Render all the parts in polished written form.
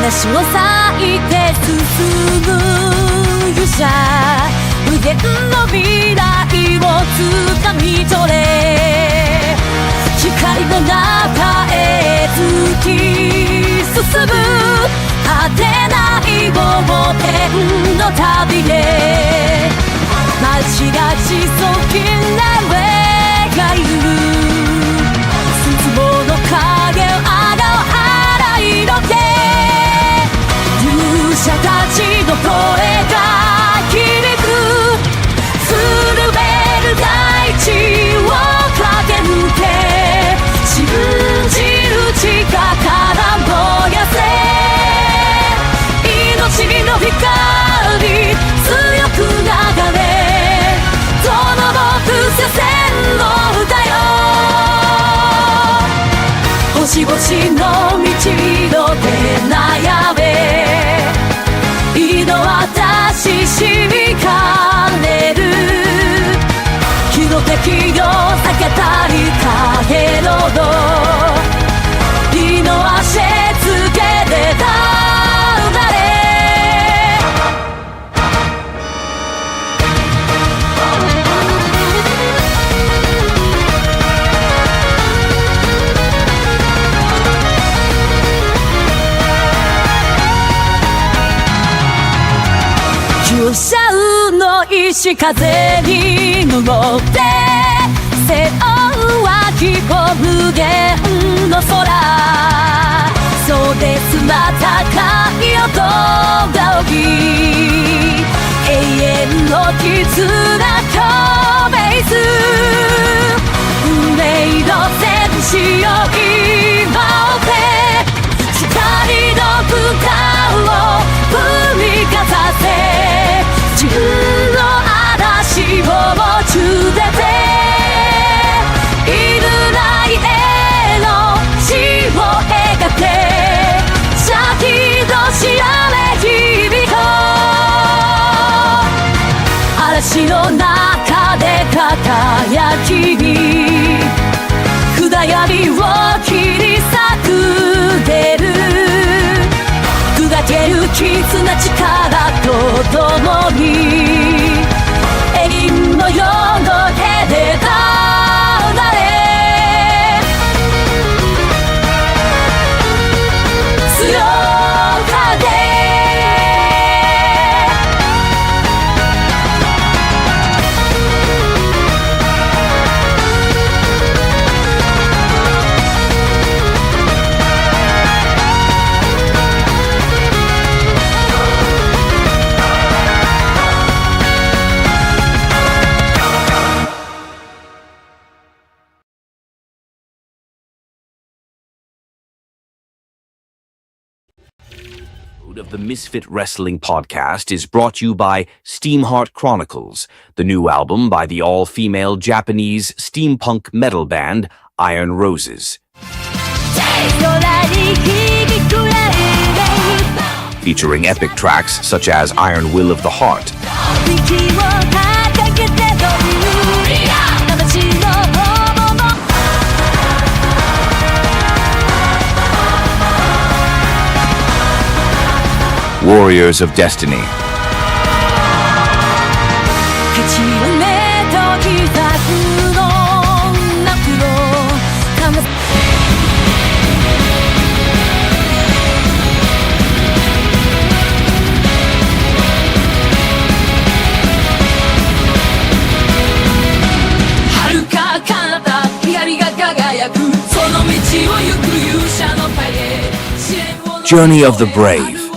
足を裂いて進む勇者、無限の未来を掴み取れ、光の中へ突き進む果てない冒険の旅へ、街が地層きな描いる絶望の影をあがを払いのけ、勇者たちの声が響く、震える大地を駆け抜け、信じる力から燃やせ、命の光強く流れ、どの僕せ線の歌よ、星々の道の手悩め、井の私しみかねる、火の敵を避けたり影の道、井の足つけてたうれ、勇者の石風に乗って背負うはきこ無限の空、そうですまた海よとがおぎ、永遠の絆とベース、運命の戦士よ今をて、光の舞台を踏みかざせ、自分の嵐を中でて、いるないへの死を描け、シャキドシアレ響こう、嵐の中で輝きに暗闇を切り裂く出る、砕ける絆力と共に、永遠の世の手でたなれ、強風of the Misfit Wrestling Podcast is brought to you by Steamheart Chronicles, the new album by the all-female Japanese steampunk metal band Iron Roses. Featuring epic tracks such as Iron Will of the Heart, Warriors of Destiny, Journey of the Brave.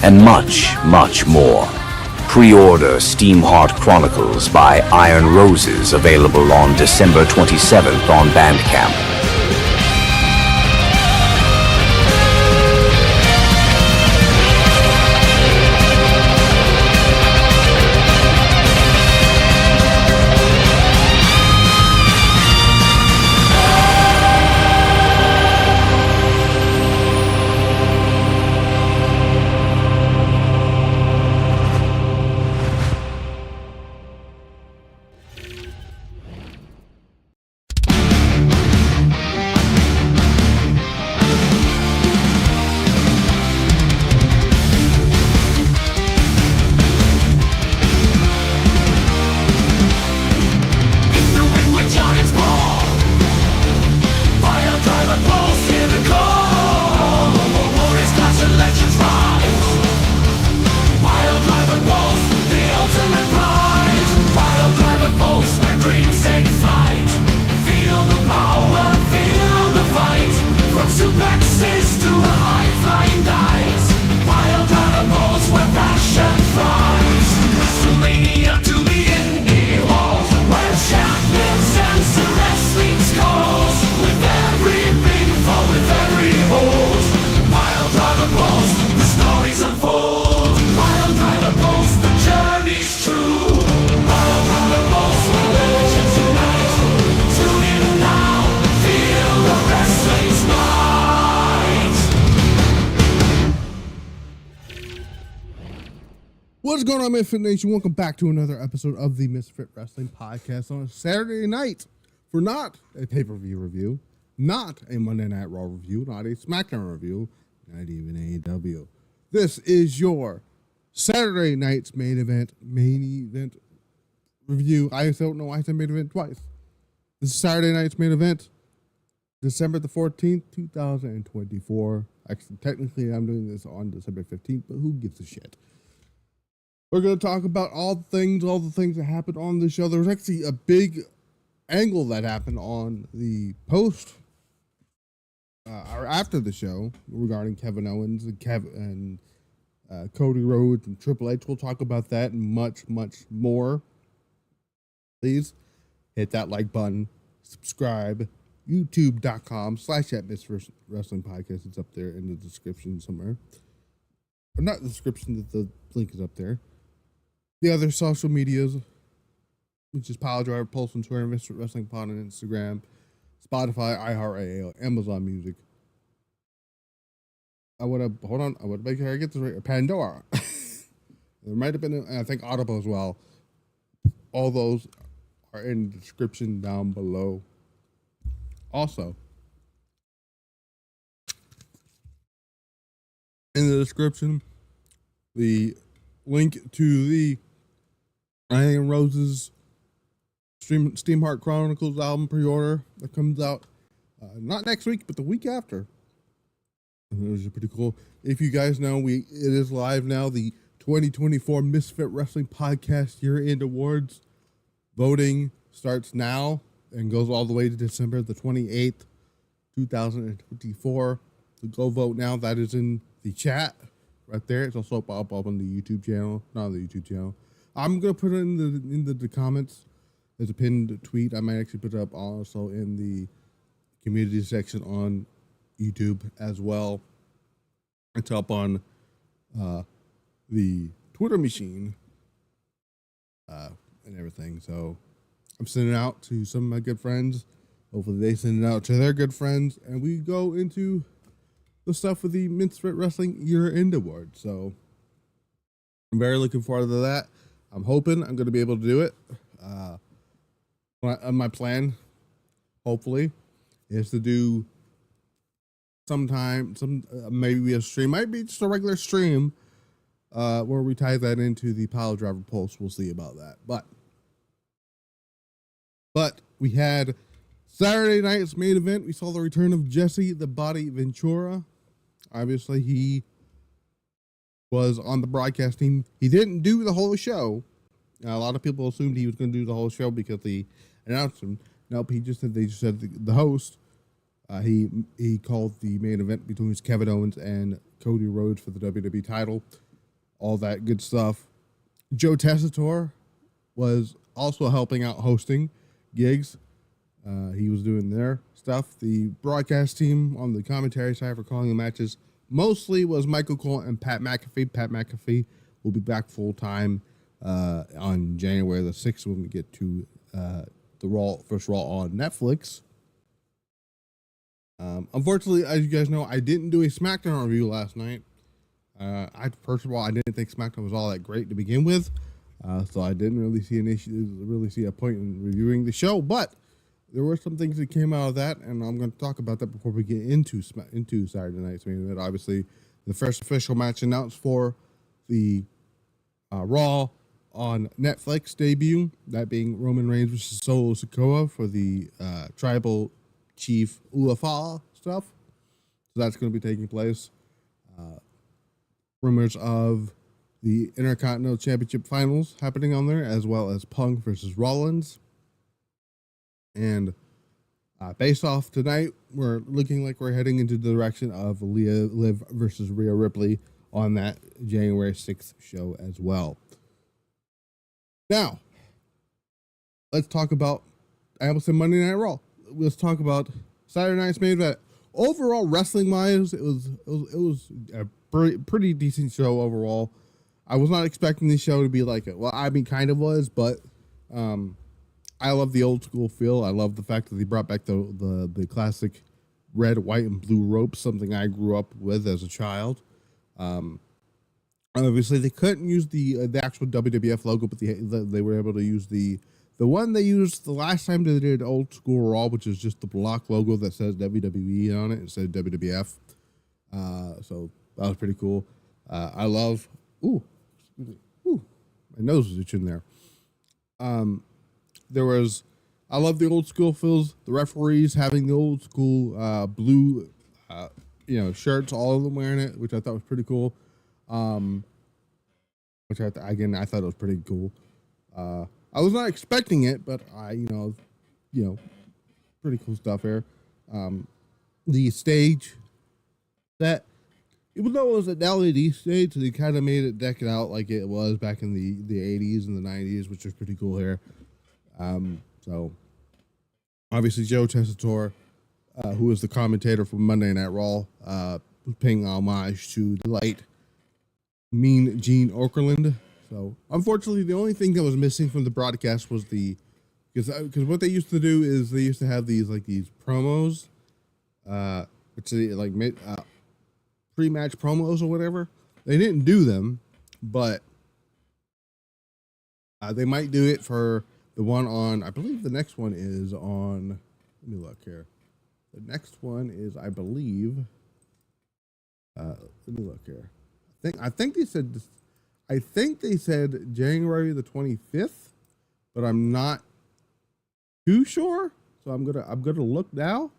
And much, much more. Pre-order Steamheart Chronicles by Iron Roses, available on December 27th on Bandcamp. What's going on, Misfit Nation? Welcome back to another episode of the Misfit Wrestling Podcast on a Saturday night for not a pay-per-view review, not a Monday Night Raw review, not a SmackDown review, not even AEW. This is your Saturday night's main event review. I don't know why I said main event twice. This is Saturday night's main event, December the 14th, 2024. Actually, technically, I'm doing this on December 15th, but who gives a shit? We're going to talk about all the things that happened on the show. There was actually a big angle that happened on the post or after the show regarding Kevin Owens and Cody Rhodes and Triple H. We'll talk about that and much, much more. Please hit that like button, subscribe, youtube.com/@Wrestling Podcast. It's up there in the description somewhere. Or not the description, the link is up there. The other social medias, which is piledriver, Pulse on Twitter, Mr. Wrestling Pod on Instagram, Spotify, iHeartRadio, Amazon Music. I want to make sure I get this right. Pandora. There might have been, I think, Audible as well. All those are in the description down below. Also, in the description, the link to the Iron Roses Steamheart Chronicles album pre-order that comes out not next week, but the week after. And those are pretty cool. If you guys know, it is live now. The 2024 Misfit Wrestling Podcast Year-End Awards voting starts now and goes all the way to December the 28th, 2024. So go vote now. That is in the chat right there. It's also up on the YouTube channel. Not the YouTube channel. I'm gonna put it in the comments. There's a pinned tweet. I might actually put it up also in the community section on YouTube as well. It's up on the Twitter machine and everything. So I'm sending it out to some of my good friends. Hopefully they send it out to their good friends, and we go into the stuff with the Misfit Wrestling Year-End Award. So I'm very looking forward to that. I'm hoping I'm going to be able to do it. My plan, hopefully, is to do maybe a stream, might be just a regular stream, where we tie that into the piledriver pulse. We'll see about that. But we had Saturday night's main event. We saw the return of Jesse the Body Ventura. Obviously, he was on the broadcast team. He didn't do the whole show. A lot of people assumed he was going to do the whole show because they announced him. Nope, they just said the host. He called the main event between Kevin Owens and Cody Rhodes for the WWE title. All that good stuff. Joe Tessitore was also helping out hosting gigs. He was doing their stuff. The broadcast team on the commentary side for calling the matches mostly was Michael Cole and Pat McAfee. Pat McAfee will be back full time on January the 6th when we get to the first Raw on Netflix. Unfortunately, as you guys know, I didn't do a SmackDown review last night. First of all, I didn't think SmackDown was all that great to begin with, so I didn't really see a point in reviewing the show. But there were some things that came out of that, and I'm going to talk about that before we get into Saturday night's main event. Obviously, the first official match announced for the Raw on Netflix debut, that being Roman Reigns versus Solo Sikoa for the Tribal Chief Ulafa stuff. So that's going to be taking place. Rumors of the Intercontinental Championship finals happening on there, as well as Punk versus Rollins. And based off tonight, we're looking like we're heading into the direction of Liv versus Rhea Ripley on that January 6th show as well. Now, let's talk about, I almost said Monday Night Raw. Let's talk about Saturday night's main event. Overall, wrestling-wise, it was a pretty decent show overall. I was not expecting this show to be like it. Well, I mean, kind of was, but I love the old school feel. I love the fact that they brought back the classic red, white, and blue ropes, something I grew up with as a child. Obviously, they couldn't use the actual WWF logo, but they were able to use the one they used the last time they did Old School Raw, which is just the block logo that says WWE on it instead of WWF. So that was pretty cool. I love. My nose was itching there. I love the old school feels. The referees having the old school blue, shirts, all of them wearing it, which I thought was pretty cool. Which I thought it was pretty cool. I was not expecting it, but pretty cool stuff here. The stage that, even though it was an LED stage, they kind of made it deck it out like it was back in the 80s and the 90s, which was pretty cool here. So obviously Joe Tessitore, who was the commentator for Monday Night Raw, was paying homage to the late Mean Gene Okerlund. So unfortunately, the only thing that was missing from the broadcast was because what they used to do is they used to have these promos, which they pre-match promos or whatever. They didn't do them, but they might do it for the one on, I believe the next one is on, let me look here. The next one is, I believe, let me look here. I think they said January the 25th, but I'm not too sure. So I'm gonna look now.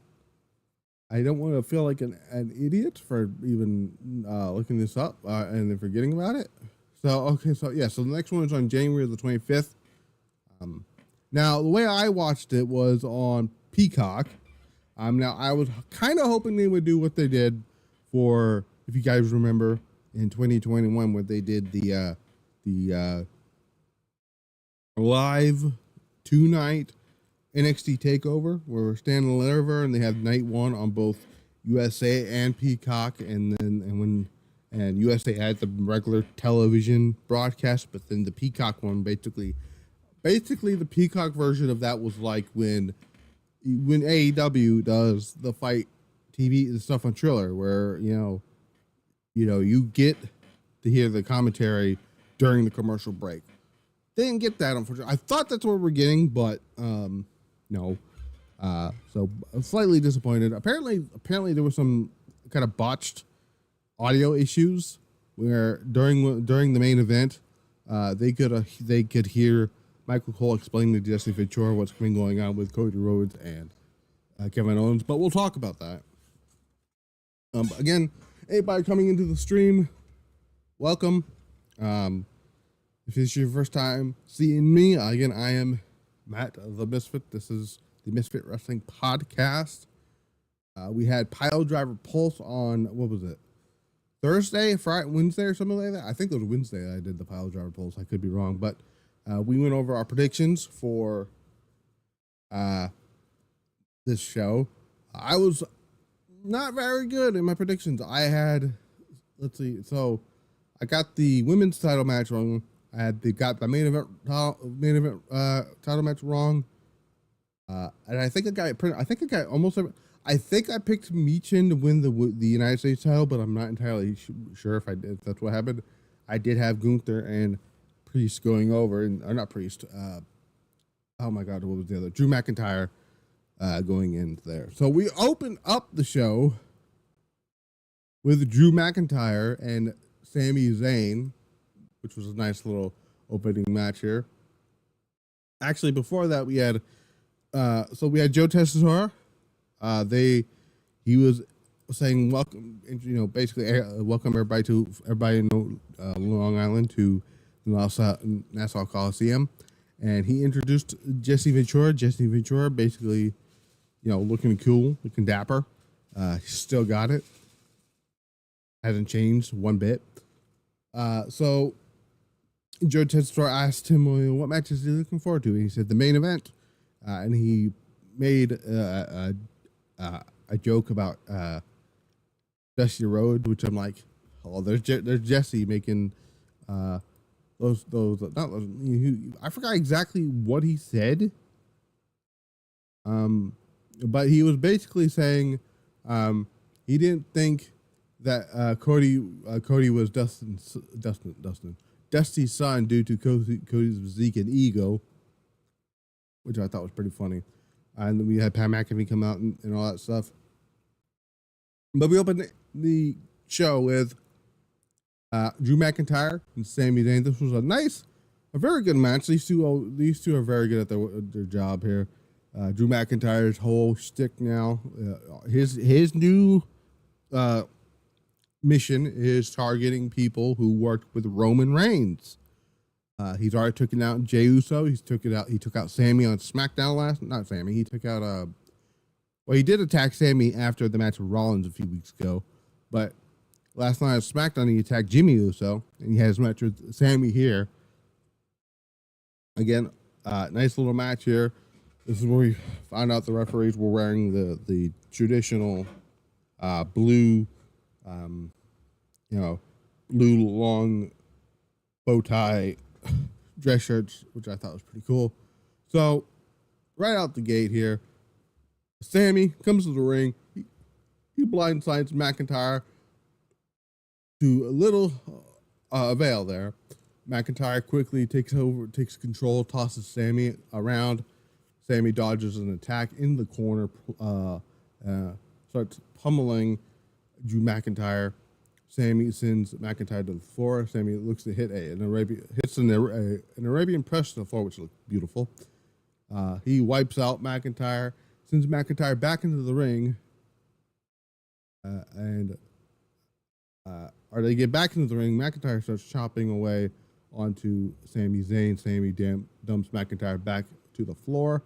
I don't want to feel like an idiot for even looking this up and then forgetting about it. So so the next one is on January the 25th. Now the way I watched it was on Peacock. Now I was kind of hoping they would do what they did for, if you guys remember, in 2021, where they did the live 2-night NXT takeover, where Stan and Liver, and they had night one on both USA and Peacock, and USA had the regular television broadcast, but then the Peacock one basically the Peacock version of that was like when AEW does the fight TV and stuff on Triller, where you get to hear the commentary during the commercial break. They didn't get that, unfortunately. I thought that's what we're getting, but no. So I'm slightly disappointed. Apparently there was some kind of botched audio issues where during the main event, they could hear Michael Cole explaining to Jesse Ventura what's been going on with Cody Rhodes and Kevin Owens, but we'll talk about that. Again, anybody coming into the stream, welcome. If it's your first time seeing me, again, I am Matt the Misfit. This is the Misfit Wrestling Podcast. We had Piledriver Pulse on, what was it? Thursday, Friday, Wednesday, or something like that. I think it was Wednesday that I did the Piledriver Pulse. I could be wrong, but we went over our predictions for this show. I was not very good in my predictions. I had, let's see, so I got the women's title match wrong. Got the main event title match wrong. And I think I picked Michin to win the United States title, but I'm not entirely sure if that's what happened. I did have Gunther and Priest going over, or not Priest. Oh my God, what was the other? Drew McIntyre going in there. So we opened up the show with Drew McIntyre and Sami Zayn, which was a nice little opening match here. Actually, before that, we had Joe Tessitore. He was saying welcome, basically welcome everybody in Long Island to the Nassau Coliseum, and he introduced Jesse Ventura. Jesse Ventura, basically, looking cool, looking dapper. He still got it. Hasn't changed one bit. So Joe Tessitore asked him what matches is he looking forward to. And he said the main event, and he made a joke about Dusty Rhodes, which I'm like, oh, there's Jesse making those not those. I forgot exactly what he said. But he was basically saying he didn't think that Cody was Dusty's son due to Cody's physique and ego, which I thought was pretty funny. And then we had Pat McAfee come out and all that stuff. But we opened the show with Drew McIntyre and Sami Zayn. This was a very good match. These two are very good at their job here. Drew McIntyre's whole shtick now, his new mission is targeting people who worked with Roman Reigns. He's already taken out Jey Uso. He took out Sami on SmackDown not Sami. He took out he did attack Sami after the match with Rollins a few weeks ago, but last night on SmackDown he attacked Jimmy Uso, and he has a match with Sami here. Again, nice little match here. This is where we found out the referees were wearing the traditional blue, blue long bow tie dress shirts, which I thought was pretty cool. So, right out the gate here, Sami comes to the ring. He blindsides McIntyre to a little avail there. McIntyre quickly takes control, tosses Sami around. Sami dodges an attack in the corner, starts pummeling Drew McIntyre. Sami sends McIntyre to the floor. Sami looks to hit an Arabian press to the floor, which looks beautiful. He wipes out McIntyre, sends McIntyre back into the ring, or they get back into the ring. McIntyre starts chopping away onto Sami Zayn. Sami dumps McIntyre back to the floor.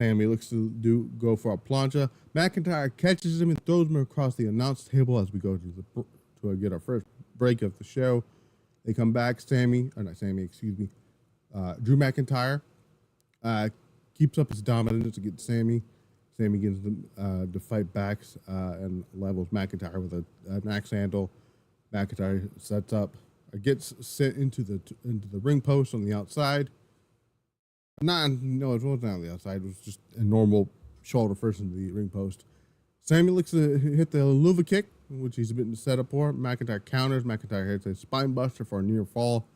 Sami looks to go for a plancha. McIntyre catches him and throws him across the announce table as we go to get our first break of the show. They come back. Drew McIntyre keeps up his dominance against Sami. Sami gets to fight back and levels McIntyre with an axe handle. McIntyre gets sent into the ring post on the outside. It wasn't on the outside. It was just a normal shoulder first into the ring post. Sami looks to hit the Luva kick, which he's been set up for. McIntyre counters. McIntyre hits a spine buster for a near fall.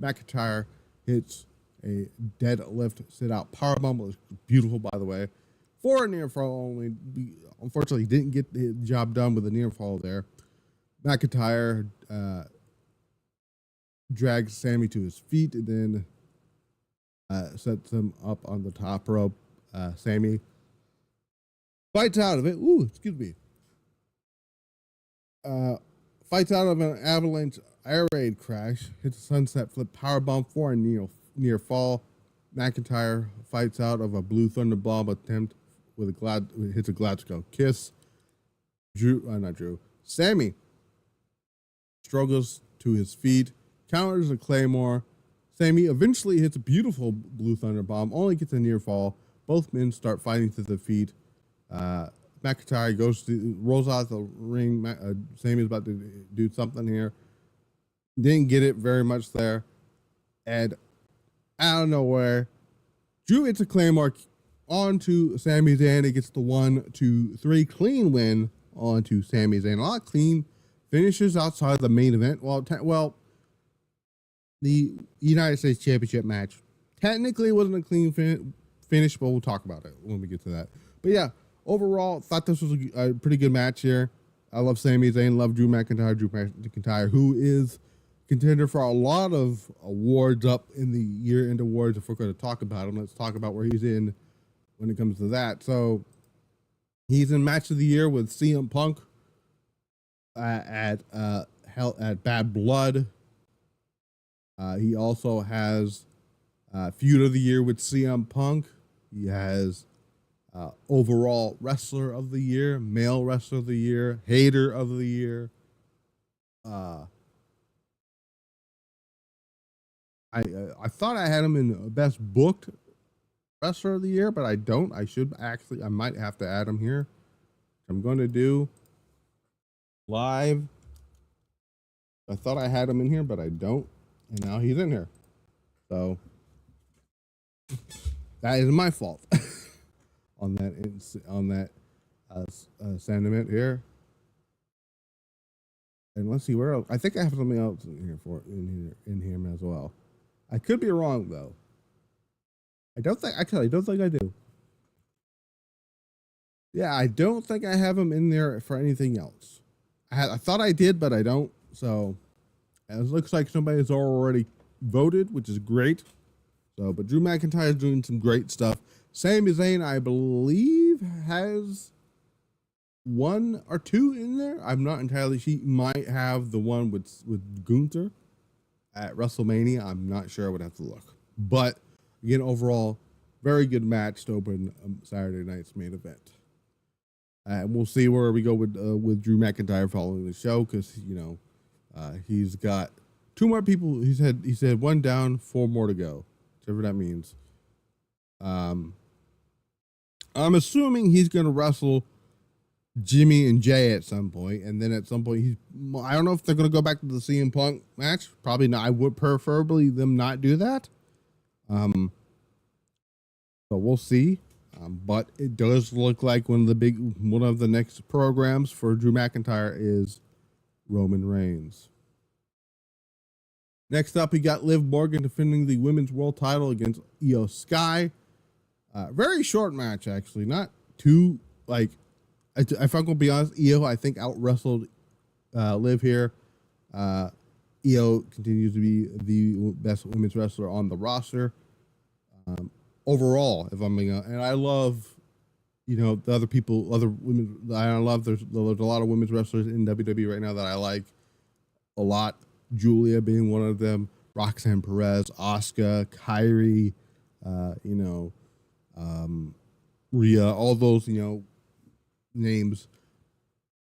McIntyre hits a deadlift sit-out powerbomb. It was beautiful, by the way. For a near fall only. Unfortunately, he didn't get the job done with a near fall there. McIntyre drags Sami to his feet, and then Sets him up on the top rope. Sami fights out of it. Ooh, excuse me. Fights out of an avalanche air raid crash. Hits a sunset flip powerbomb for a near fall. McIntyre fights out of a blue thunder bomb attempt with hits a Glasgow kiss. Sami struggles to his feet, counters a claymore. Sami eventually hits a beautiful blue thunder bomb, only gets a near fall. Both men start fighting to the feet. McIntyre rolls out the ring. Sami's about to do something here. Didn't get it very much there. And out of nowhere, Drew hits a claymore onto Sami Zayn. It gets the 1, 2, 3 clean win onto Sami Zayn. A lot of clean finishes outside the main event. Well, the United States Championship match technically wasn't a clean finish, but we'll talk about it when we get to that. But yeah, overall, thought this was a pretty good match here. I love Sami Zayn, love Drew McIntyre, who is contender for a lot of awards up in the year-end awards. If we're going to talk about him, let's talk about where he's in when it comes to that. So he's in Match of the Year with CM Punk at Bad Blood. He also has Feud of the Year with CM Punk. He has Overall Wrestler of the Year, Male Wrestler of the Year, Hater of the Year. I thought I had him in Best Booked Wrestler of the Year, but I don't. I might have to add him here. I'm going to do live. I thought I had him in here, but I don't. And now he's in here. So that is my fault on that sentiment here. And let's see where else. I think I have something else in here as well. I could be wrong though. I don't think I do. Yeah, I don't think I have him in there for anything else. I thought I did, but I don't. So it looks like somebody's already voted, which is great. So, but Drew McIntyre is doing some great stuff. Sami Zayn, I believe, has 1 or 2 in there. I'm not entirely. She might have the one with Gunther at WrestleMania. I'm not sure. I would have to look. But again, overall, very good match to open Saturday night's main event. And we'll see where we go with Drew McIntyre following the show, because he's got 2 more people. He said 1 down, 4 more to go, whatever that means. I'm assuming he's going to wrestle Jimmy and Jay at some point, and then at some point I don't know if they're going to go back to the CM Punk match. Probably not. I would preferably them not do that. So we'll see. But it does look like one of the next programs for Drew McIntyre is Roman Reigns. Next up, we got Liv Morgan defending the women's world title against IYO SKY. Very short match, actually. Not too, if I'm going to be honest, IYO, I think, out-wrestled Liv here. IYO continues to be the best women's wrestler on the roster. Overall, if I'm being honest, and I love, the other women. I love there's a lot of women's wrestlers in WWE right now that I like a lot. Julia being one of them, Roxanne Perez, Asuka, Kyrie, Rhea, all those names.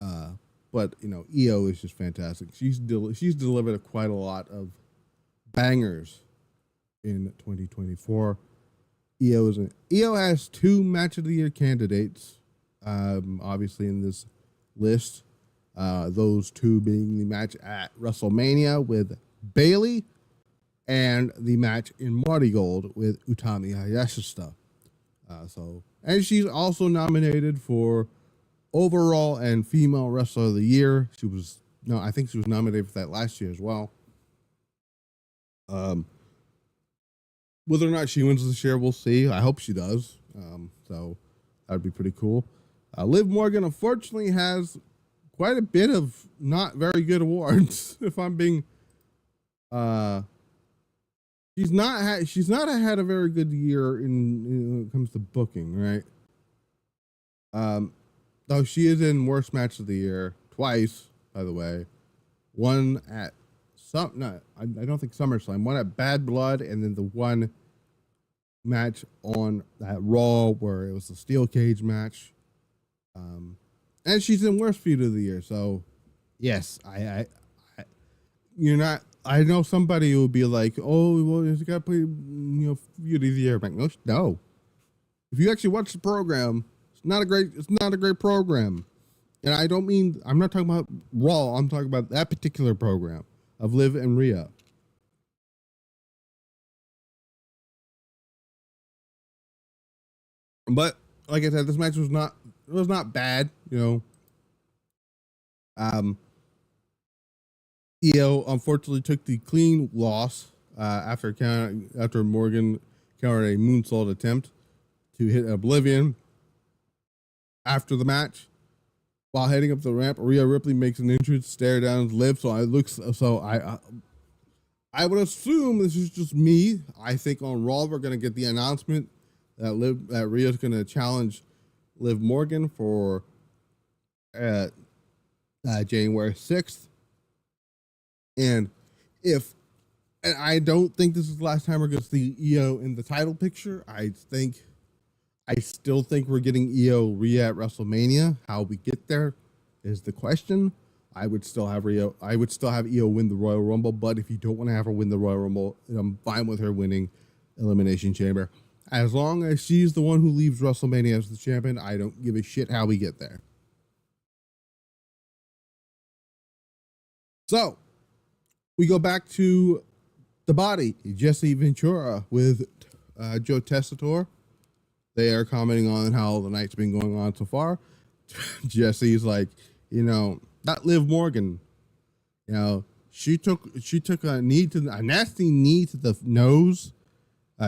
But IYO is just fantastic. She's delivered quite a lot of bangers in 2024. IYO has 2 Match of the Year candidates, obviously in this list. Those 2 being the match at WrestleMania with Bayley and the match in Marigold with Utami Hayashishita. And she's also nominated for overall and female wrestler of the year. I think she was nominated for that last year as well. Whether or not she wins this year, we'll see. I hope she does. So that would be pretty cool. Liv Morgan, unfortunately, has quite a bit of not very good awards, if I'm being she's not had a very good year when it comes to booking, right? Though she is in worst match of the year twice, by the way. One at I don't think SummerSlam. One at Bad Blood, and then the one match on that Raw where it was a steel cage match. And she's in worst feud of the year. So, yes, you're not. I know somebody will be like, "Oh, well, you got to play, feud of the year." I'm like, no. If you actually watch the program, it's not a great program. And I'm not talking about Raw. I'm talking about that particular program of Liv and Rhea. But like I said, this match was not bad, IYO unfortunately took the clean loss after Morgan countered a moonsault attempt to hit Oblivion. After the match, while heading up the ramp, Rhea Ripley makes an entrance, stare down Liv. I would assume this is just me. I think on Raw we're gonna get the announcement that Rhea's gonna challenge Liv Morgan for January 6th. And I don't think this is the last time we're going to see IYO in the title picture. I still think we're getting IYO Rhea at WrestleMania. How we get there is the question. I would still have IYO win the Royal Rumble, but if you don't want to have her win the Royal Rumble, I'm fine with her winning Elimination Chamber. As long as she's the one who leaves WrestleMania as the champion, I don't give a shit how we get there. So, we go back to the body, Jesse Ventura with Joe Tessitore. They are commenting on how the night's been going on so far. Jesse's like, not Liv Morgan. She took a nasty knee to the nose.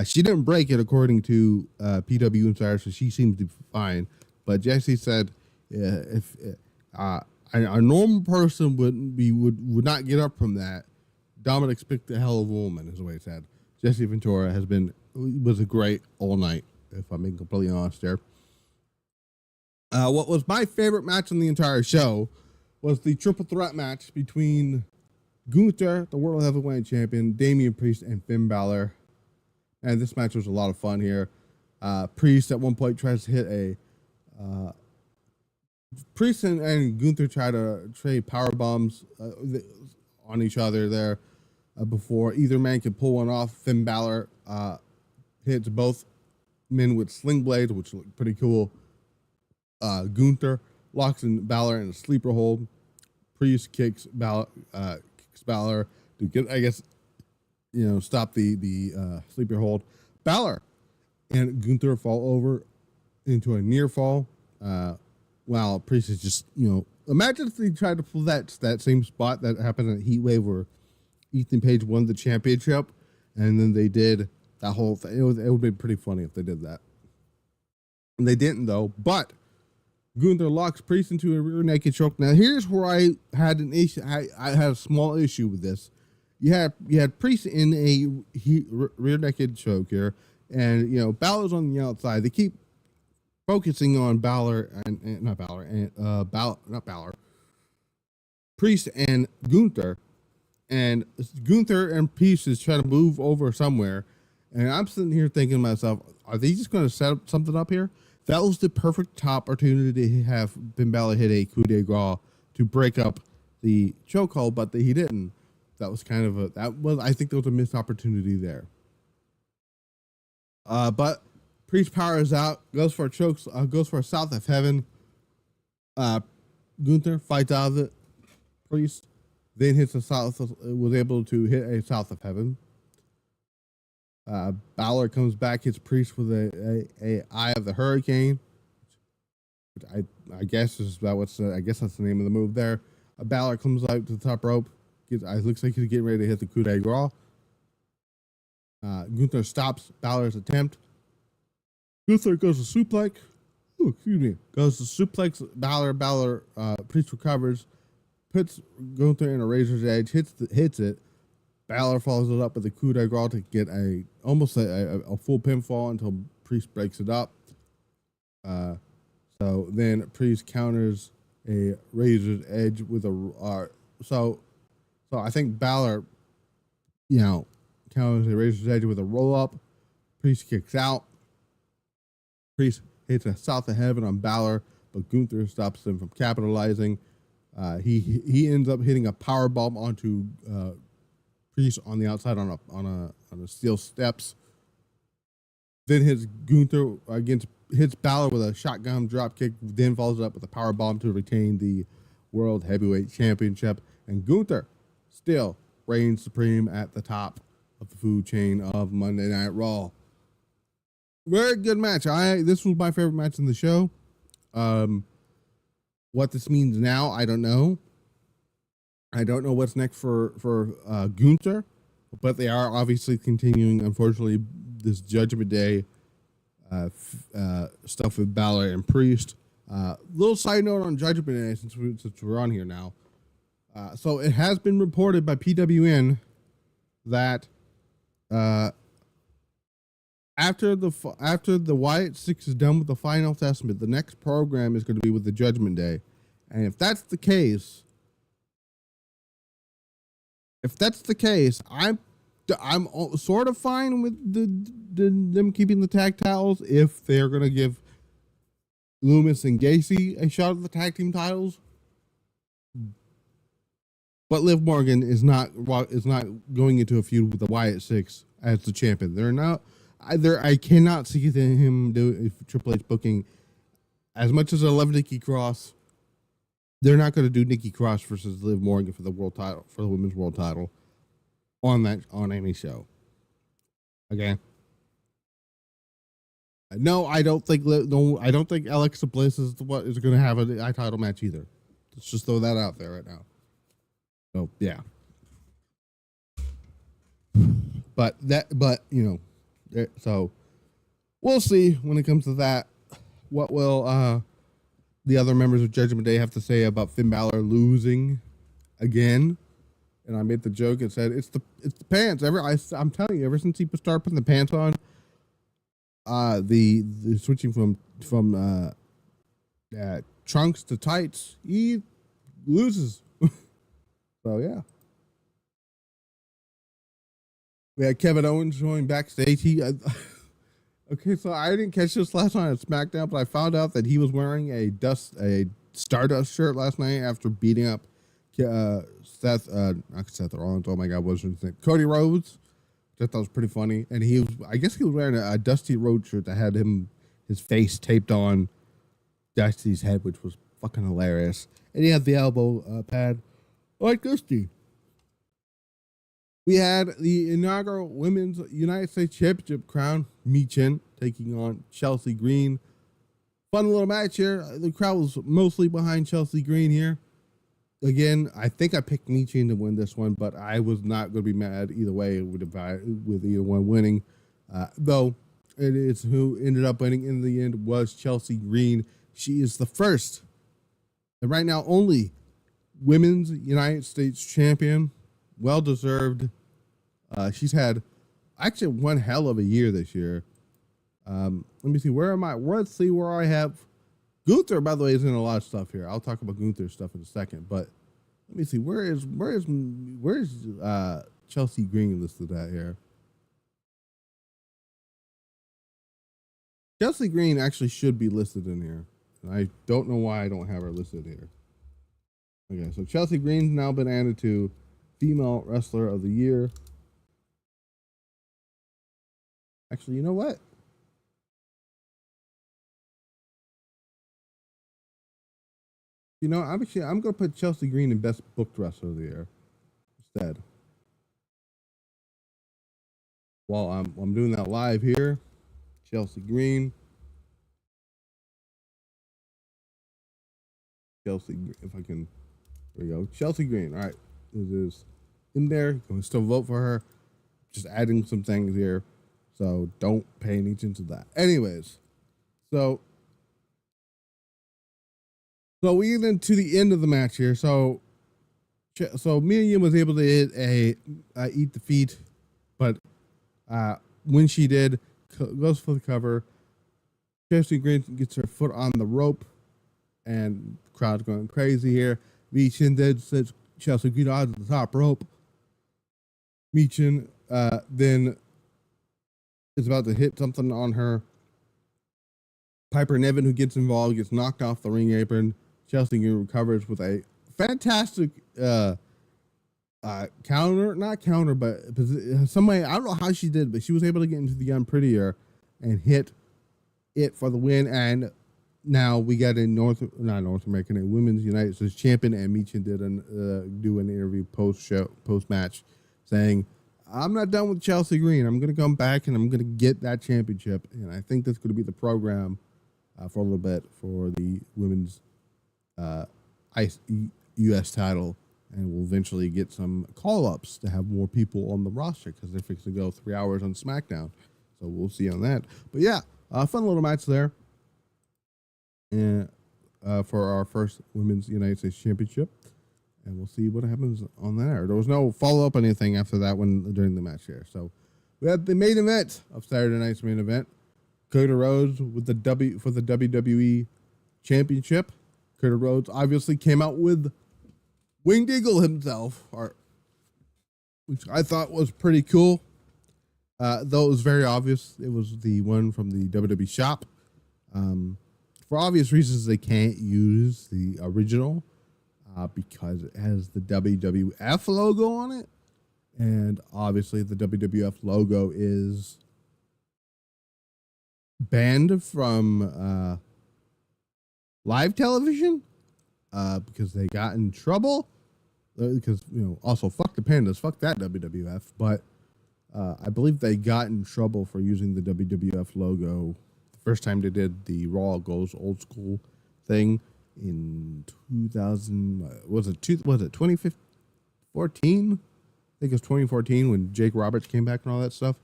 She didn't break it according to PW Insider, so she seems to be fine. But Jesse said, if a normal person would not get up from that. Dominic's picked a hell of a woman, is the way it said. Jesse Ventura was a great all night, if I'm being completely honest there. What was my favorite match on the entire show was the triple threat match between Gunther, the World Heavyweight Champion, Damian Priest, and Finn Balor. And this match was a lot of fun here. Priest at one point tries to hit Priest and Gunther try to trade power bombs on each other there before either man can pull one off. Finn Balor hits both men with sling blades, which look pretty cool. Gunther locks Balor in a sleeper hold. Priest kicks Balor to get, I guess, stop the sleeper hold. Balor and Gunther fall over into a near fall. While Priest is just, imagine if they tried to pull that same spot that happened at Heatwave where Ethan Page won the championship, and then they did that whole thing. It would be pretty funny if they did that. And they didn't, though. But Gunther locks Priest into a rear naked choke. Now, here's where I had an issue. I had a small issue with this. You had Priest in a rear naked choke here, and Balor's on the outside. They keep focusing on Priest and Gunther, and Gunther and Priest is trying to move over somewhere, and I'm sitting here thinking to myself, are they just going to set up something up here? That was the perfect opportunity to have Finn Balor hit a coup de grace to break up the chokehold, but he didn't. That was I think there was a missed opportunity there. But Priest powers out, goes for a South of Heaven. Gunther fights out of it. Priest then hits was able to hit a South of Heaven. Balor comes back, hits Priest with a Eye of the Hurricane. Which I guess that's the name of the move there. Balor comes out to the top rope. Looks like he's getting ready to hit the coup de grace. Gunther stops Balor's attempt. Gunther goes to suplex. Goes to suplex Balor. Priest recovers, puts Gunther in a razor's edge, hits it. Balor follows it up with a coup de grace to get almost a full pinfall until Priest breaks it up. So then Priest counters a razor's edge with a so I think Balor, counters a razor's edge with a roll up. Priest kicks out. Priest hits a south of heaven on Balor, but Gunther stops him from capitalizing. He ends up hitting a power bomb onto Priest on the outside on a steel steps. Then hits Gunther hits Balor with a shotgun drop kick. Then follows it up with a power bomb to retain the World Heavyweight Championship. And Gunther still reigns supreme at the top of the food chain of Monday Night Raw. Very good match. This was my favorite match in the show. What this means now, I don't know. I don't know what's next for Gunther, but they are obviously continuing, unfortunately, this Judgment Day stuff with Balor and Priest. Little side note on Judgment Day, since we're on here now. So it has been reported by PWN that after the Wyatt Six is done with the final testament, the next program is going to be with the Judgment Day, and if that's the case, I'm sort of fine with them keeping the tag titles if they're going to give Loomis and Gacy a shot at the tag team titles. But Liv Morgan is not going into a feud with the Wyatt Six as the champion. They're not. I cannot see him do Triple H booking as much as I love Nikki Cross. They're not going to do Nikki Cross versus Liv Morgan for the world title, for the women's world title on any show. Okay. No, I don't think Alexa Bliss is going to have an I title match either. Let's just throw that out there right now. So yeah. So we'll see when it comes to that. What will the other members of Judgment Day have to say about Finn Balor losing again? And I made the joke and said it's the pants. I'm telling you, ever since he started putting the pants on, the switching from trunks to tights, he loses. So yeah. We had Kevin Owens showing backstage. Okay, so I didn't catch this last night at SmackDown, but I found out that he was wearing a Stardust shirt last night after beating up not Seth Rollins. Oh my God, what's his name? Cody Rhodes. Which I thought was pretty funny. And I guess he was wearing a Dusty Rhodes shirt that had his face taped on Dusty's head, which was fucking hilarious. And he had the elbow pad like Dusty. We had the inaugural Women's United States Championship crown, Michin taking on Chelsea Green. Fun little match here. The crowd was mostly behind Chelsea Green here. Again, I think I picked Michin to win this one, but I was not going to be mad either way with either one winning. Though it is who ended up winning in the end was Chelsea Green. She is the first, and right now only, Women's United States Champion. Well deserved. She's had actually one hell of a year this year. Let me see. Where am I? Let's see where I have Gunther. By the way, is in a lot of stuff here. I'll talk about Gunther stuff in a second. But let me see. Where is Chelsea Green listed at here? Chelsea Green actually should be listed in here. I don't know why I don't have her listed here. Okay, so Chelsea Green's now been added to Female Wrestler of the Year. Actually, you know what? I'm going to put Chelsea Green in Best Booked Wrestler of the Year instead. While I'm doing that live here, Chelsea Green. If I can, there we go. Chelsea Green. All right. It is in there. You can still vote for her. Just adding some things here. So don't pay any attention to that. Anyways, so we get into the end of the match here. So so Mia Yim was able to hit eat the feet, but when she did, goes for the cover. Chelsea Green gets her foot on the rope, and the crowd's going crazy here. Michin then says Chelsea Green on the top rope. Michin then is about to hit something on her. Piper Niven, who gets involved, gets knocked off the ring apron. Chelsea Green recovers with a fantastic counter, not counter, but some way, I don't know how she did, but she was able to get into the Unprettier and hit it for the win. And now we got a Women's United States champion, and Michin did do an interview post match saying, I'm not done with Chelsea Green. I'm going to come back and I'm going to get that championship. And I think that's going to be the program for a little bit for the women's U.S. title. And we'll eventually get some call-ups to have more people on the roster because they're fixing to go 3 hours on SmackDown. So we'll see on that. But yeah, fun little match there. And for our first Women's United States Championship. And we'll see what happens on there. There was no follow-up or anything after that one during the match here. So we had the main event of Saturday night's main event. Cody Rhodes with for the WWE Championship. Cody Rhodes obviously came out with Winged Eagle himself, which I thought was pretty cool. Though it was very obvious it was the one from the WWE shop. For obvious reasons, they can't use the original because it has the WWF logo on it. And obviously the WWF logo is banned from live television because they got in trouble. Because, also fuck the pandas, fuck that WWF. But I believe they got in trouble for using the WWF logo the first time they did the Raw Goes Old School thing in 2000. Was it 2014? I think it was 2014 when Jake Roberts came back and all that stuff.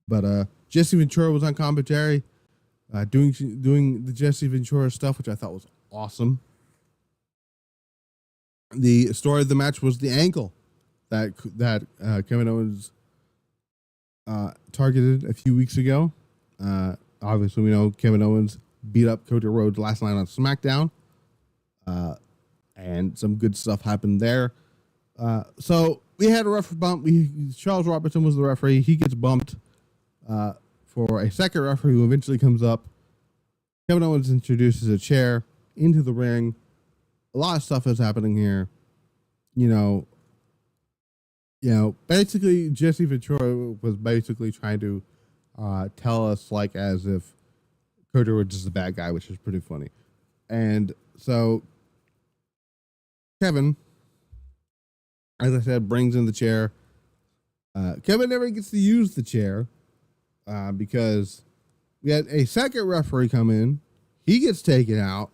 But Jesse Ventura was on commentary doing the Jesse Ventura stuff, which I thought was awesome. The story of the match was the ankle that Kevin Owens targeted a few weeks ago. Obviously, we know Kevin Owens beat up Cody Rhodes last night on SmackDown, and some good stuff happened there. So we had a referee bump. Charles Robertson was the referee. He gets bumped for a second referee who eventually comes up. Kevin Owens introduces a chair into the ring. A lot of stuff is happening here. Basically Jesse Ventura was basically trying to tell us like as if Cody Rhodes is the bad guy, which is pretty funny. And so Kevin, as I said, brings in the chair. Kevin never gets to use the chair because we had a second referee come in. He gets taken out.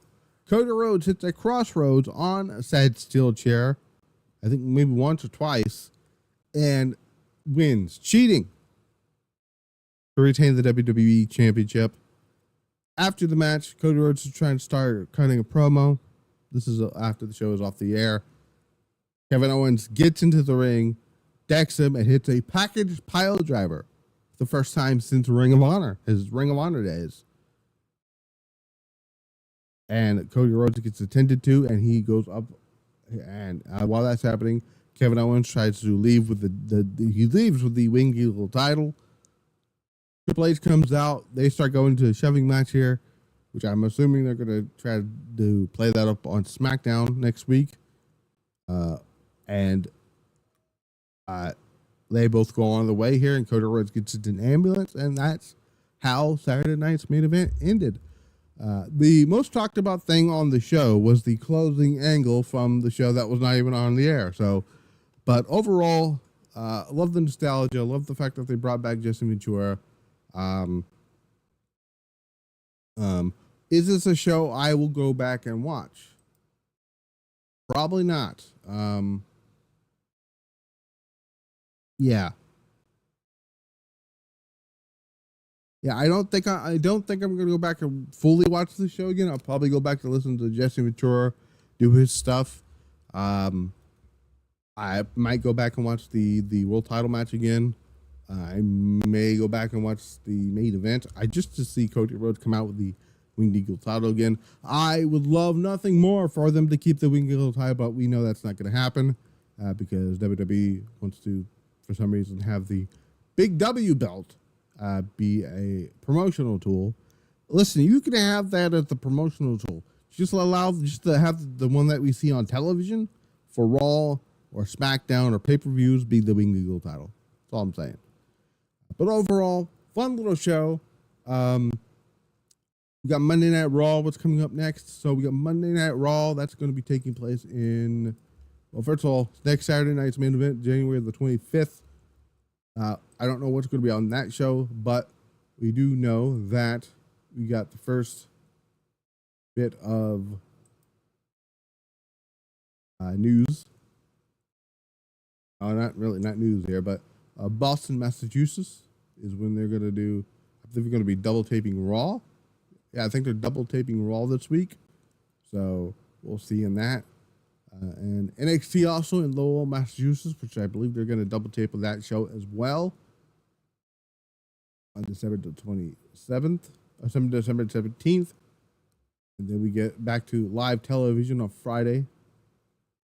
Cody Rhodes hits a crossroads on a said steel chair, I think maybe once or twice, and wins, cheating, to retain the WWE Championship. After the match, Cody Rhodes is trying to start cutting a promo. This is after the show is off the air. Kevin Owens gets into the ring, decks him, and hits a package pile driver. The first time since Ring of Honor, his Ring of Honor days. And Cody Rhodes gets attended to, and he goes up. And while that's happening, Kevin Owens tries to leave with he leaves with the Winged Eagle title. Triple H comes out. They start going to a shoving match here, which I'm assuming they're going to try to play that up on SmackDown next week. And they both go on the way here, and Cody Rhodes gets into an ambulance, and that's how Saturday night's main event ended. The most talked about thing on the show was the closing angle from the show that was not even on the air. But overall, I love the nostalgia. I love the fact that they brought back Jesse Ventura. Is this a show I will go back and watch? Probably not. Yeah. Yeah, I don't think I'm going to go back and fully watch the show again. I'll probably go back to listen to Jesse Ventura do his stuff. I might go back and watch the world title match again. I may go back and watch the main event. Just to see Cody Rhodes come out with the Winged Eagle title again. I would love nothing more for them to keep the Winged Eagle title, but we know that's not going to happen because WWE wants to, for some reason, have the Big W belt be a promotional tool. Listen, you can have that as the promotional tool. Just to have the one that we see on television for Raw or SmackDown or pay-per-views be the Winged Eagle title. That's all I'm saying. But overall, fun little show. We got Monday Night Raw. What's coming up next? So we got Monday Night Raw. That's going to be taking place in, well, first of all, next Saturday night's main event, January the 25th. I don't know what's going to be on that show, but we do know that we got the first bit of news. Not news here, but Boston, Massachusetts is when they're going to do, I think they're going to be double taping Raw. Yeah, I think they're double taping Raw this week. So we'll see in that. And NXT also in Lowell, Massachusetts, which I believe they're going to double tape of that show as well on December the 27th, or December 17th. And then we get back to live television on Friday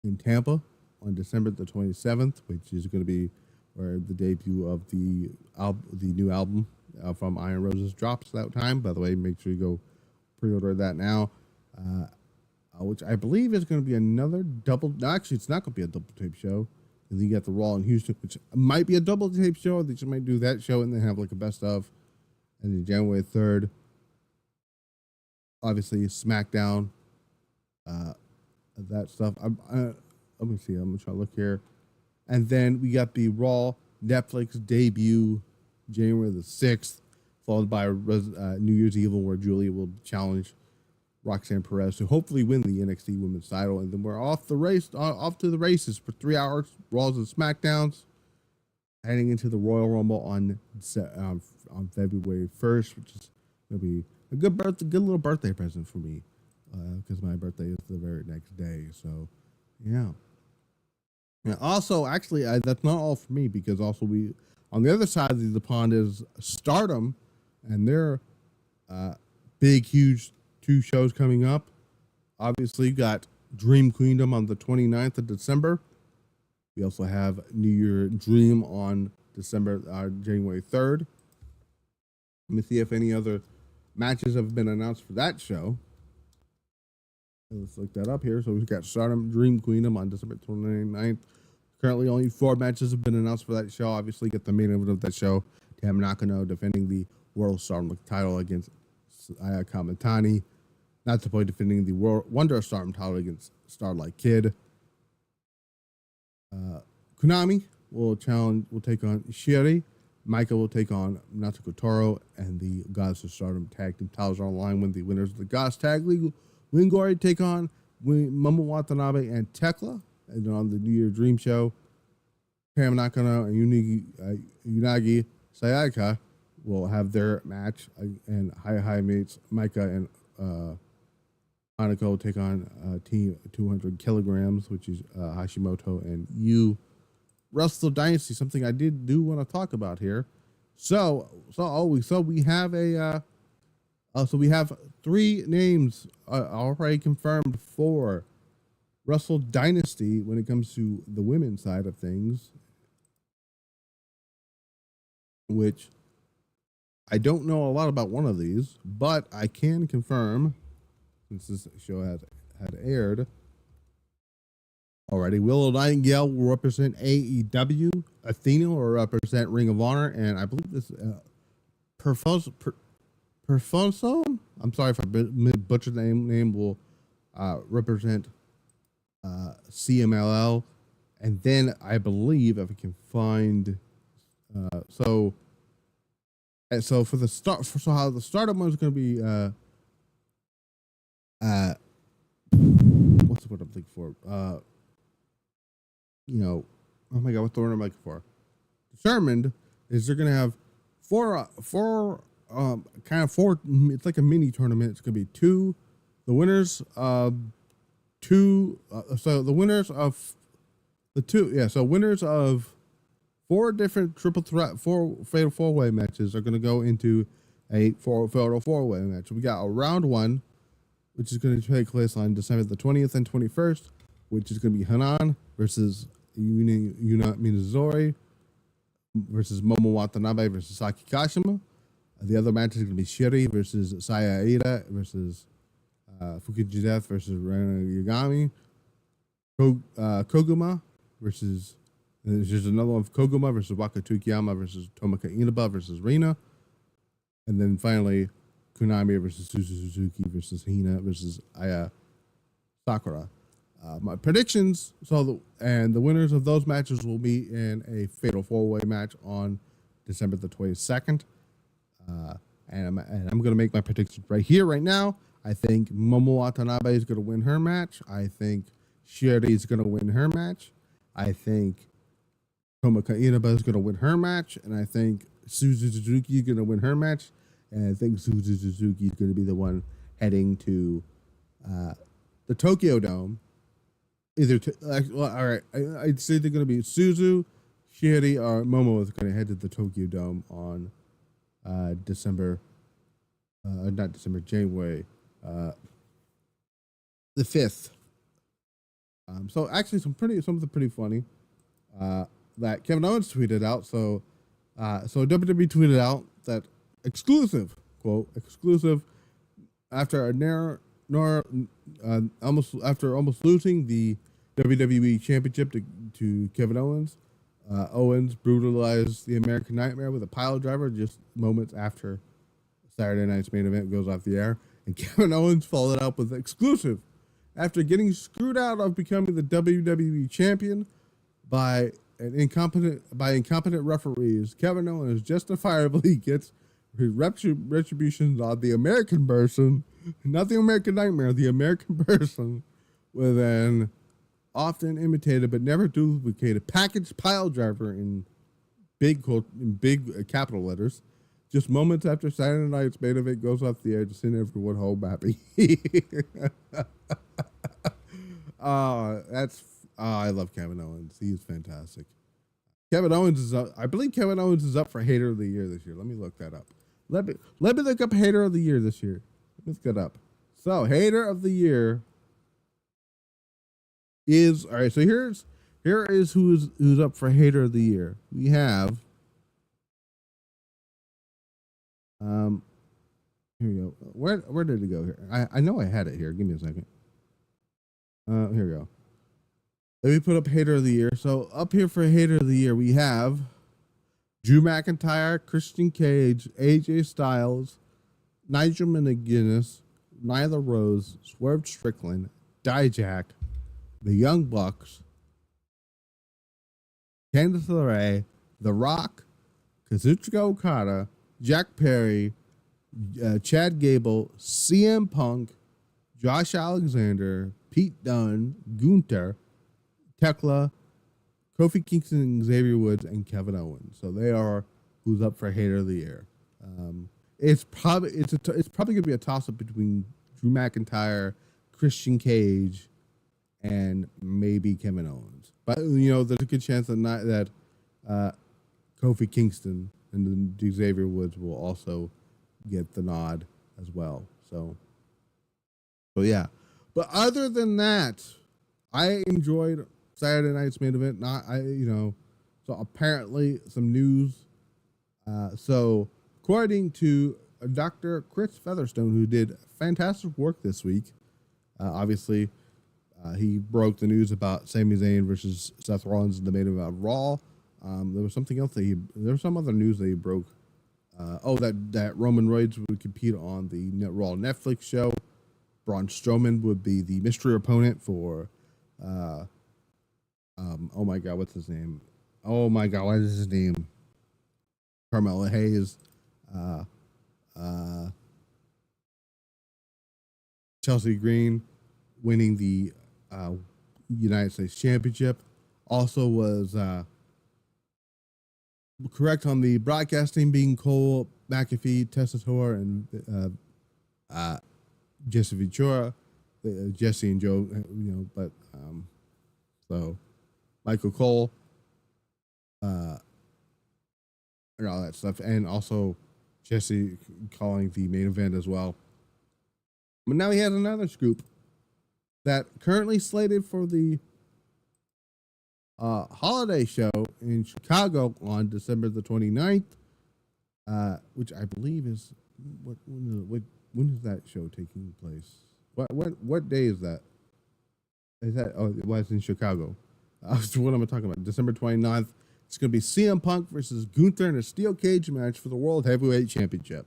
in Tampa on December the 27th, which is going to be where the debut of the new album from Iron Roses drops that time. By the way, make sure you go pre-order that now. Which I believe is going to be another double. No, actually, it's not going to be a double tape show. And then you got the Raw in Houston, which might be a double tape show. They just might do that show and then have like a best of. And then January 3rd, obviously SmackDown, that stuff. Let me see. I'm going to try to look here. And then we got the Raw Netflix debut January the 6th, followed by New Year's Evil, where Julia will challenge Roxanne Perez to hopefully win the NXT Women's title, and then we're off to the races for 3 hours, Raws and SmackDowns, heading into the Royal Rumble on February 1st, which is going to be a good little birthday present for me, because my birthday is the very next day. So, yeah. And also, actually, that's not all for me, because also we on the other side of the pond is Stardom, and their big, huge 2 shows coming up. Obviously, you got Dream Queendom on the 29th of December. We also have New Year Dream on January 3rd. Let me see if any other matches have been announced for that show. Let's look that up here. So we've got Stardom Dream Queendom on December 29th. Currently, only 4 matches have been announced for that show. Obviously, get the main event of that show. Tam Nakano defending the World Stardom title against Aya Kamatani. Not to point defending the Wonder Stardom title against Starlight Kid. Konami will take on Ishii. Micah will take on Natsuko Toro, and the Goddess of Stardom tag team titles are on the line when the winners of the Goddess Tag League Wingori take on Momo Watanabe and Tekla. And then on the New Year Dream Show, Tam Nakano and Unagi Sayaka will have their match, and High Mates Micah and Hanako take on Team 200 Kilograms, which is Hashimoto and Yu. Wrestle Dynasty, something I do want to talk about here. So we have we have 3 names already confirmed for Wrestle Dynasty when it comes to the women's side of things, which I don't know a lot about one of these, but I can confirm, since this show had aired already, Willow Nightingale will represent AEW, Athena will represent Ring of Honor, and I believe this Perfonso, I'm sorry if I butchered the name, will represent CMLL, and then I believe, if I can find, so for the start, how the Stardom one is going to be, what's the word I'm looking for? Oh my God, what's the word I'm looking for? Determined is they're going to have four. It's like a mini tournament. It's going to be 2. The winners of 2. So the winners of So winners of four different triple threat, four fatal four-way matches are going to go into a fatal four-way match. We got a round one, which is going to take place on December the 20th and 21st, which is going to be Hanan versus Yuna Minazori versus Momo Watanabe versus Saki Kashima. The other match is going to be Shiri versus Saya Aida versus Fukuji Death versus Rana Yagami. Koguma versus, there's another one of Koguma versus Waka Tsukiyama versus Tomaka Inaba versus Rina. And then finally, Konami versus Suzuki versus Hina versus Aya Sakura. My predictions, the winners of those matches will be in a fatal four-way match on December the 22nd. And I'm going to make my predictions right here, right now. I think Momo Watanabe is going to win her match. I think Shiri is going to win her match. I think Tomaka Inaba is going to win her match. And I think Suzuki is going to win her match. And I think Suzuki is going to be the one heading to the Tokyo Dome. All right. I'd say they're going to be Suzu, Shiri, or Momo is going to head to the Tokyo Dome on January the 5th. So actually something pretty funny that Kevin Owens tweeted out. So WWE tweeted out that exclusive after almost losing the WWE Championship to Kevin Owens. Owens brutalized the American Nightmare with a piledriver just moments after Saturday night's main event goes off the air. And Kevin Owens followed up with exclusive. After getting screwed out of becoming the WWE champion by incompetent referees, Kevin Owens justifiably gets his retributions on the American person, not the American Nightmare, the American person, with an often imitated but never duplicated packaged piledriver in big capital letters. Just moments after Saturday night's main event goes off the air to send everyone home happy. I love Kevin Owens. He is fantastic. I believe Kevin Owens is up for Hater of the Year this year. Let me look that up. Let me look up Hater of the Year this year. Let's get up. So Hater of the Year is, all right. So here is who's up for Hater of the Year. We have here we go. Where did it go here? I know I had it here. Give me a second. Here we go. Let me put up Hater of the Year. So up here for Hater of the Year, we have Drew McIntyre, Christian Cage, AJ Styles, Nigel McGuinness, Nyla Rose, Swerve Strickland, Dijak, the Young Bucks, Candice LeRae, The Rock, Kazuchika Okada, Jack Perry, Chad Gable, CM Punk, Josh Alexander, Pete Dunne, Gunther, Tekla, Kofi Kingston, Xavier Woods, and Kevin Owens. So they are who's up for Hater of the Year. It's probably going to be a toss up between Drew McIntyre, Christian Cage, and maybe Kevin Owens. But there's a good chance that Kofi Kingston and then Xavier Woods will also get the nod as well. So yeah. But other than that, I enjoyed Saturday night's main event. So apparently some news. So according to Dr. Chris Featherstone, who did fantastic work this week, obviously he broke the news about Sami Zayn versus Seth Rollins in the main event of Raw. There was something else there was some other news that he broke. That Roman Reigns would compete on the Raw Netflix show. Braun Strowman would be the mystery opponent for, oh my God, what's his name? Oh my God, what is his name? Carmelo Hayes. Chelsea Green winning the United States Championship. Also was correct on the broadcasting being Cole, McAfee, Tessitore, and Jesse Ventura, Jesse and Joe, but so Michael Cole, and all that stuff, and also Jesse calling the main event as well. But now he has another scoop that currently slated for the holiday show in Chicago on December the 29th, which I believe is when is that show taking place? What day is that? Is that it was in Chicago? What am I talking about? December 29th. It's going to be CM Punk versus Gunther in a steel cage match for the World Heavyweight Championship.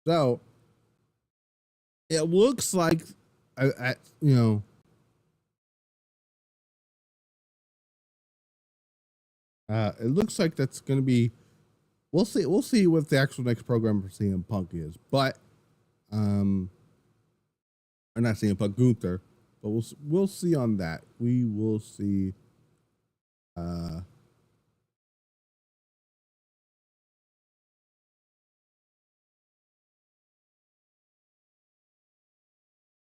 So it looks like, it looks like that's going to be. We'll see. We'll see what the actual next program for CM Punk is, but or not CM Punk, Gunther, but we'll see on that. We will see.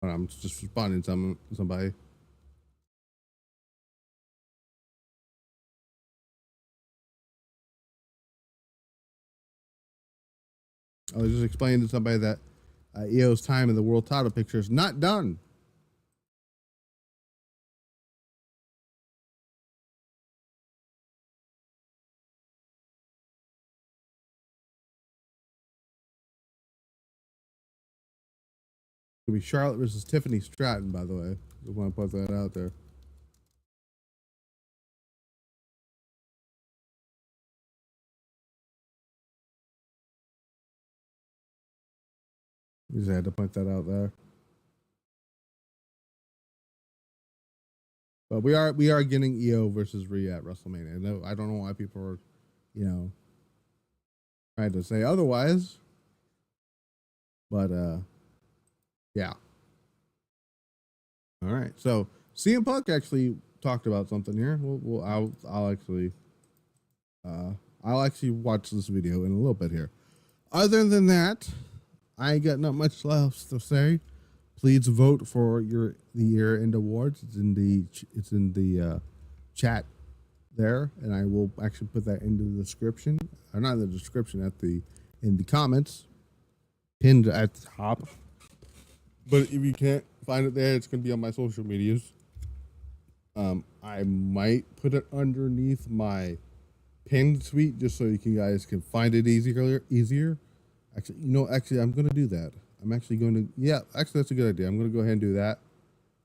I'm just responding to somebody. I was just explaining to somebody that IYO's time in the world title picture is not done. It'll be Charlotte versus Tiffany Stratton, by the way. I want to put that out there. Just had to point that out there. But we are getting IYO versus Rhea at WrestleMania. And I don't know why people are, trying to say otherwise. But yeah. All right. So CM Punk actually talked about something here. I'll actually watch this video in a little bit here. Other than that, I ain't got not much left to say. Please vote for the year-end awards. It's in the chat there, and I will actually put that into the description, or not in the description, in the comments, pinned at the top. But if you can't find it there, it's going to be on my social medias. I might put it underneath my pinned tweet just so you guys can find it easier. Actually, I'm going to do that. That's a good idea. I'm going to go ahead and do that.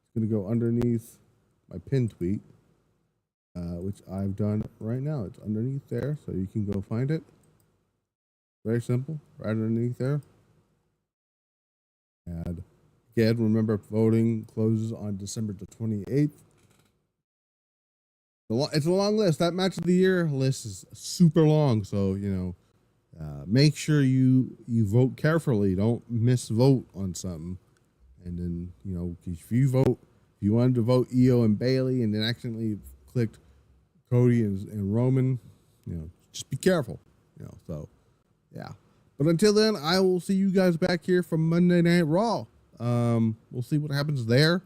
It's going to go underneath my pinned tweet, which I've done right now. It's underneath there, so you can go find it. Very simple, right underneath there. And again, remember, voting closes on December the 28th. It's a long list. That match of the year list is super long, so make sure you vote carefully. Don't misvote on something. And then, if you wanted to vote IYO and Bailey and then accidentally clicked Cody and Roman, just be careful. So yeah. But until then, I will see you guys back here from Monday Night Raw. We'll see what happens there.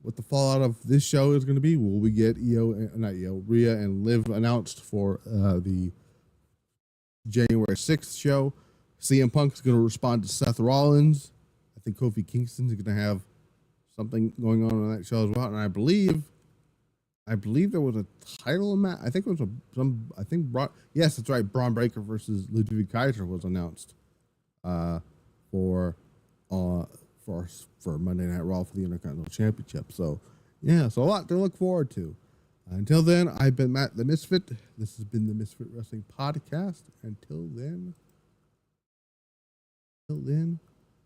What the fallout of this show is going to be. Will we get Rhea and Liv announced for the January 6th show? CM Punk is going to respond to Seth Rollins. I think Kofi Kingston is going to have something going on that show as well. And I believe there was a title match. I think it was yes, that's right. Braun Breaker versus Ludwig Kaiser was announced for Monday Night Raw for the Intercontinental Championship. So yeah, so a lot to look forward to. Until then, I've been Matt the Misfit. This has been the Misfit Wrestling Podcast. Until then,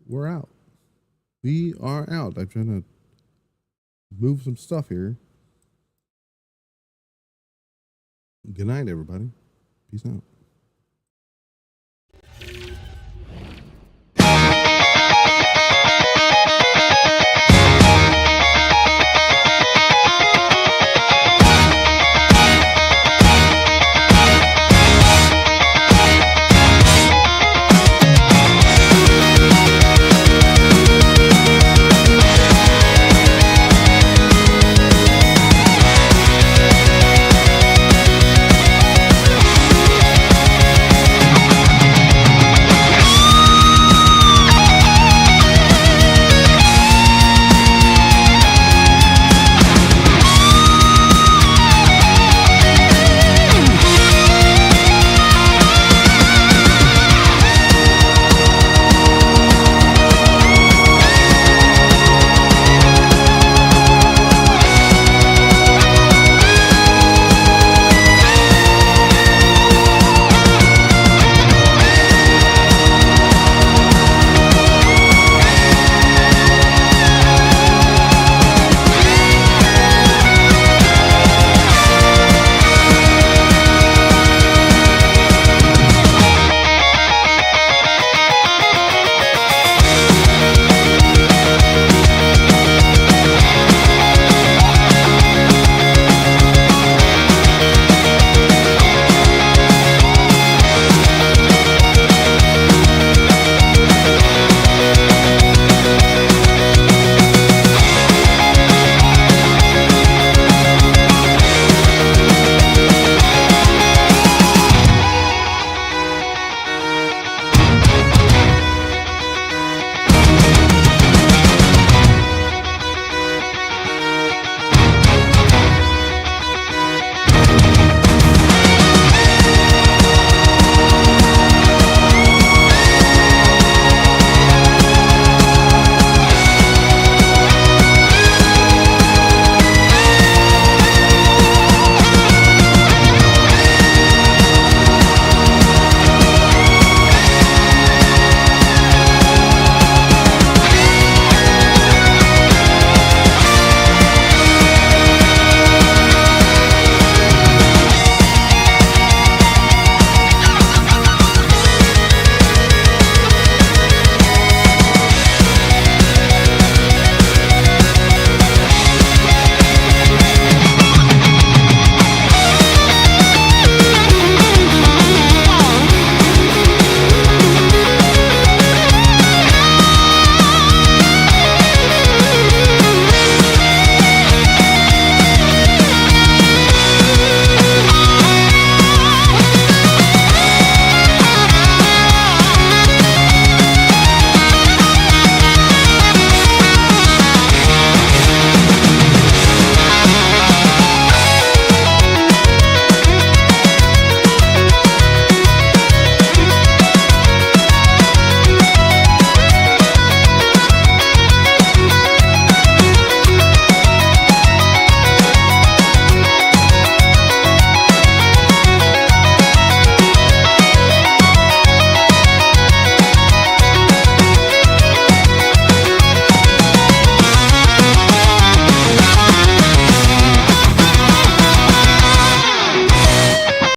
we're out. We are out. I'm trying to move some stuff here. Good night, everybody. Peace out.